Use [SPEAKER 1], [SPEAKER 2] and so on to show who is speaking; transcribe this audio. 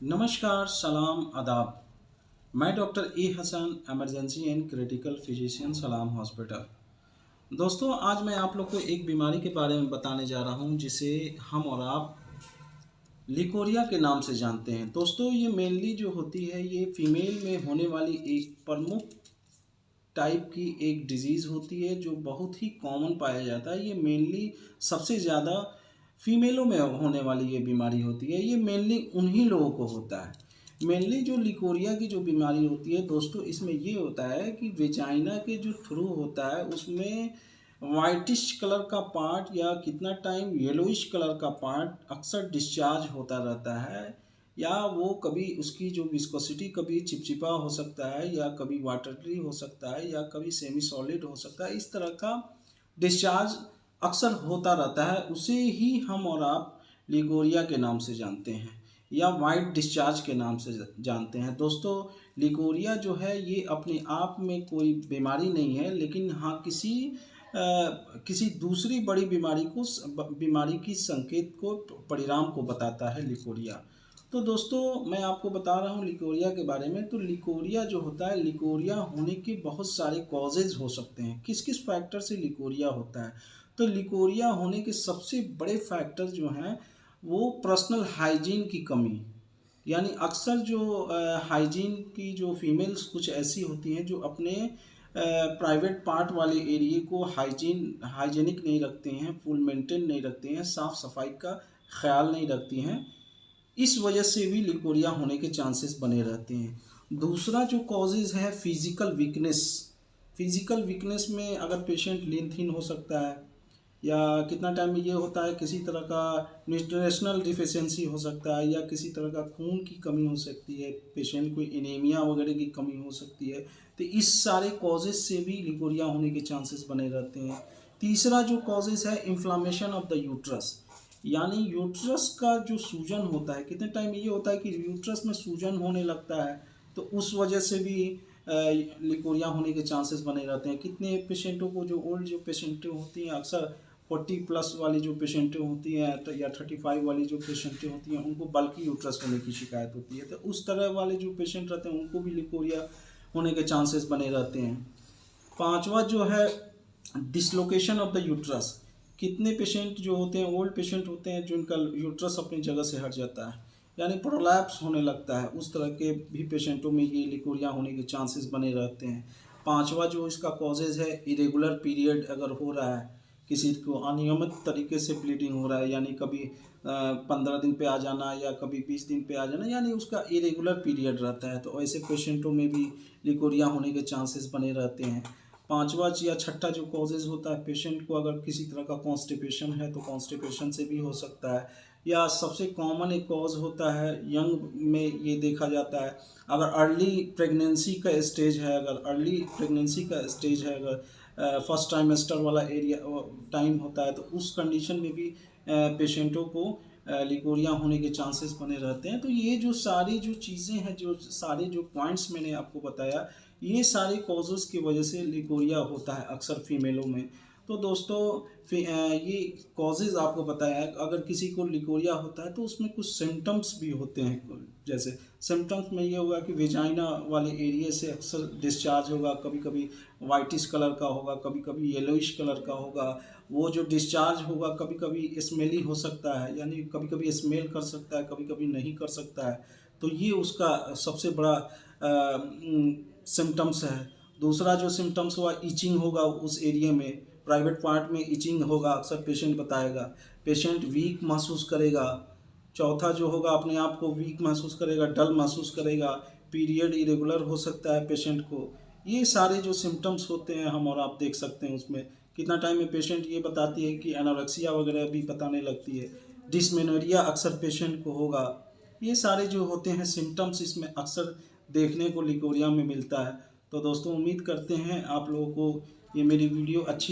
[SPEAKER 1] नमस्कार, सलाम, आदाब। मैं doctor A Hasan, emergency and critical physician, Salam hospital. दोस्तों, आज मैं आप लोग को एक बीमारी के बारे में बताने जा रहा हूं जिसे हम और आप लिकोरिया के नाम से जानते हैं। दोस्तों, ये मेनली जो होती है ये फीमेल में होने वाली एक प्रमुख टाइप की एक डिजीज़ होती है जो बहुत ही कॉमन पाया जाता है। ये मेनली सबसे ज़्यादा फीमेलों में होने वाली ये बीमारी होती है। ये मेनली उन्हीं लोगों को होता है। मेनली जो लिकोरिया की जो बीमारी होती है दोस्तों, इसमें ये होता है कि वेजाइना के जो थ्रू होता है उसमें वाइटिश कलर का पार्ट या कितना टाइम येलोइश कलर का पार्ट अक्सर डिस्चार्ज होता रहता है, या वो कभी उसकी जो विस्कोसिटी कभी चिपचिपा हो सकता है, या कभी वाटरी हो सकता है, या कभी सेमी सॉलिड हो सकता है। इस तरह का डिस्चार्ज अक्सर होता रहता है। उसे ही हम और आप लिकोरिया के नाम से जानते हैं या वाइट डिस्चार्ज के नाम से जानते हैं। दोस्तों, लिकोरिया जो है ये अपने आप में कोई बीमारी नहीं है, लेकिन हाँ किसी दूसरी बड़ी बीमारी की संकेत को परिणाम को बताता है लिकोरिया। तो दोस्तों, मैं आपको बता रहा हूँ लिकोरिया के बारे में। तो लिकोरिया जो होता है, लिकोरिया होने के बहुत सारे कॉजेज़ हो सकते हैं। किस किस फैक्टर से लिकोरिया होता है? तो लिकोरिया होने के सबसे बड़े फैक्टर जो हैं वो पर्सनल हाइजीन की कमी, यानी अक्सर जो हाइजीन की जो फीमेल्स कुछ ऐसी होती हैं जो अपने प्राइवेट पार्ट वाले एरिए को हाइजीनिक नहीं रखते हैं, फुल मेंटेन नहीं रखते हैं, साफ़ सफाई का ख्याल नहीं रखती हैं। इस वजह से भी लिकोरिया होने के चांसेस बने रहते हैं। दूसरा जो कॉजेज़ है फिज़िकल वीकनेस। फिज़िकल वीकनेस में अगर पेशेंट लीन थीन हो सकता है, या कितना टाइम में ये होता है किसी तरह का न्यूट्रिशनल डिफिशियंसी हो सकता है, या किसी तरह का खून की कमी हो सकती है, पेशेंट को एनीमिया वगैरह की कमी हो सकती है। तो इस सारे कॉजेज़ से भी लिकोरिया होने के चांसेस बने रहते हैं। तीसरा जो कॉजेज़ है इन्फ्लामेशन ऑफ द यूट्रस, यानी यूट्रस का जो सूजन होता है, कितने टाइम ये होता है कि यूट्रस में सूजन होने लगता है, तो उस वजह से भी लिकोरिया होने के चांसेस बने रहते हैं। कितने पेशेंटों को जो ओल्ड जो पेशेंटें होती हैं, अक्सर 40+ वाली जो पेशेंटें होती हैं या 35 वाली जो पेशेंटें होती हैं, उनको बल्कि यूट्रस होने की शिकायत होती है। तो उस तरह वाले जो पेशेंट रहते हैं उनको भी लिकोरिया होने के चांसेस बने रहते हैं। पांचवा जो है डिसलोकेशन ऑफ द यूट्रस। कितने पेशेंट जो होते हैं ओल्ड पेशेंट होते हैं जिनका यूट्रस अपनी जगह से हट जाता है, यानी प्रोलैप्स होने लगता है। उस तरह के भी पेशेंटों में ये लिकोरिया होने के चांसेस बने रहते हैं। पांचवा जो इसका कॉजेज़ है इरेगुलर पीरियड अगर हो रहा है, किसी को अनियमित तरीके से ब्लीडिंग हो रहा है, यानी कभी 15 दिन पे आ जाना या कभी 20 दिन पे आ जाना, यानी उसका इरेगुलर पीरियड रहता है, तो ऐसे पेशेंटों में भी लिकोरिया होने के चांसेस बने रहते हैं। पांचवा या छठा जो कॉजेज़ होता है, पेशेंट को अगर किसी तरह का कॉन्स्टिपेशन है तो कॉन्स्टिपेशन से भी हो सकता है, या सबसे कॉमन एक कॉज होता है यंग में ये देखा जाता है, अगर अर्ली प्रेगनेंसी का स्टेज है, अगर फर्स्ट ट्राइमेस्टर वाला एरिया टाइम होता है, तो उस कंडीशन में भी पेशेंटों को लिकोरिया होने के चांसेस बने रहते हैं। तो ये जो सारी जो चीज़ें हैं, जो सारे जो पॉइंट्स मैंने आपको बताया, ये सारे कॉजेज़ की वजह से लिकोरिया होता है अक्सर फीमेलों में। तो दोस्तों, ये कॉजेज़ आपको बताया। अगर किसी को लिकोरिया होता है तो उसमें कुछ सिम्टम्स भी होते हैं। जैसे सिम्टम्स में ये होगा कि वेजाइना वाले एरिया से अक्सर डिस्चार्ज होगा, कभी कभी वाइटिश कलर का होगा, कभी कभी येलोइश कलर का होगा। वो जो डिस्चार्ज होगा कभी कभी स्मेली हो सकता है, यानी कभी कभी स्मेल कर सकता है, कभी कभी नहीं कर सकता है। तो ये उसका सबसे बड़ा सिम्टम्स है। दूसरा जो सिम्टम्स हुआ, ईचिंग होगा उस एरिया में, प्राइवेट पार्ट में ईचिंग होगा, अक्सर पेशेंट बताएगा। पेशेंट वीक महसूस करेगा। चौथा जो होगा, अपने आप को वीक महसूस करेगा, डल महसूस करेगा, पीरियड इरेगुलर हो सकता है पेशेंट को। ये सारे जो सिम्टम्स होते हैं हम और आप देख सकते हैं। उसमें कितना टाइम में पेशेंट ये बताती है कि एनोरेक्सिया वगैरह भी बताने लगती है। डिस्मेनोरिया अक्सर पेशेंट को होगा। ये सारे जो होते हैं सिम्टम्स इसमें अक्सर देखने को लिकोरिया में मिलता है। तो दोस्तों, उम्मीद करते हैं आप लोगों को ये मेरी वीडियो अच्छी